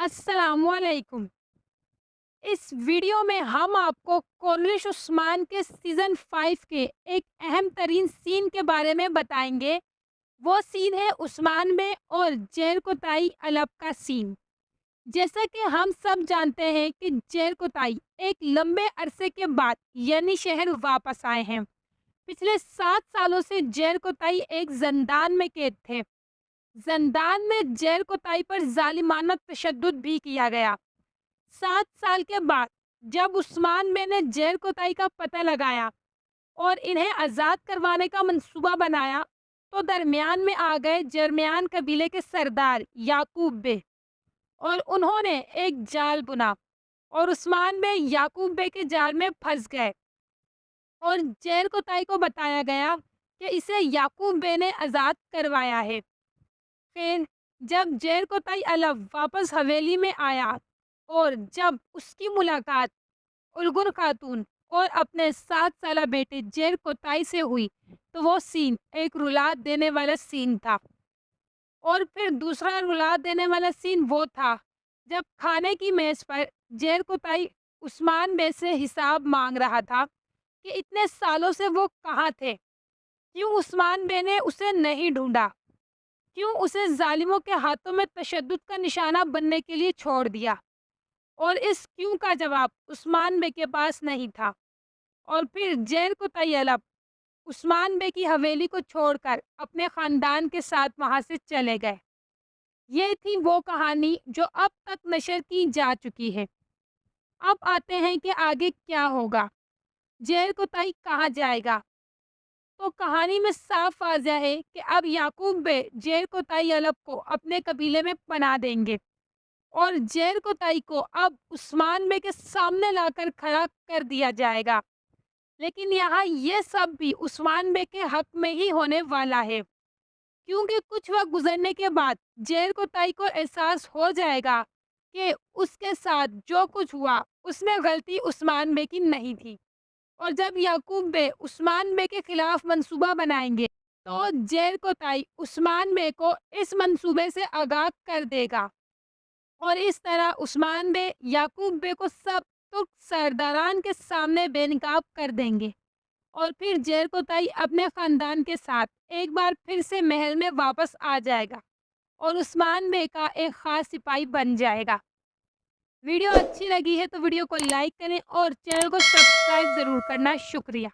अस्सलाम वालेकुम। इस वीडियो में हम आपको कॉर्निश उस्मान के सीज़न 5 के एक अहम तरीन सीन के बारे में बताएंगे। वो सीन है उस्मान बे और जेर कोताई अलब का सीन। जैसा कि हम सब जानते हैं कि जेर कोताई एक लंबे अरसे के बाद यानी शहर वापस आए हैं। पिछले 7 सालों से जेर कोताई एक जंदान में कैद थे। जंदान में जेर कोताई पर जालिमाना तशद्दुद भी किया गया। 7 साल के बाद जब उस्मान बे ने जेर कोताई का पता लगाया और इन्हें आज़ाद करवाने का मंसूबा बनाया, तो दरमियान में आ गए जरमियान कबीले के सरदार याकूब बे और उन्होंने एक जाल बुना और उस्मान बे याकूब बे के जाल में फंस गए और जेर कोताई को बताया गया कि इसे याकूब बे ने आज़ाद करवाया है। फिर जब जेर कोताई अलव वापस हवेली में आया और जब उसकी मुलाकात उलगुर खातून और अपने 7 साला बेटे जेर कोताई से हुई, तो वो सीन एक रुला देने वाला सीन था। और फिर दूसरा रुला देने वाला सीन वो था जब खाने की मेज़ पर जेर कोताई उस्मान बे से हिसाब मांग रहा था कि इतने सालों से वो कहाँ थे, क्यों उस्मान बे ने उसे नहीं ढूंढा, क्यों उसे जालिमों के हाथों में तशद्दुद का निशाना बनने के लिए छोड़ दिया। और इस क्यों का जवाब उस्मान बे के पास नहीं था। और फिर जेर कोताई अलब उस्मान बे की हवेली को छोड़कर अपने ख़ानदान के साथ वहाँ से चले गए। ये थी वो कहानी जो अब तक नशर की जा चुकी है। अब आते हैं कि आगे क्या होगा, जेर कोताई कहाँ जाएगा। तो कहानी में साफ वाज़ह है कि अब याकूब बे जेर कोताई अलब को अपने कबीले में पनाह देंगे और जेर कोताई को अब उस्मान बे के सामने लाकर खड़ा कर दिया जाएगा। लेकिन यहाँ ये सब भी उस्मान बे के हक में ही होने वाला है, क्योंकि कुछ वक्त गुजरने के बाद जेर कोताई को एहसास हो जाएगा कि उसके साथ जो कुछ हुआ उसमें गलती उस्मान बे की नहीं थी। और जब याकूब बे उस्मान बे के खिलाफ मंसूबा बनाएंगे, तो जेर कोताई उस्मान बे को इस मंसूबे से आगाह कर देगा और इस तरह उस्मान बे याकूब बे को सब तुर्क सरदारान के सामने बेनकाब कर देंगे और फिर जेर कोताई अपने ख़ानदान के साथ एक बार फिर से महल में वापस आ जाएगा और उस्मान बे का एक ख़ास सिपाही बन जाएगा। वीडियो अच्छी लगी है तो वीडियो को लाइक करें और चैनल को सब्सक्राइब ज़रूर करना। शुक्रिया।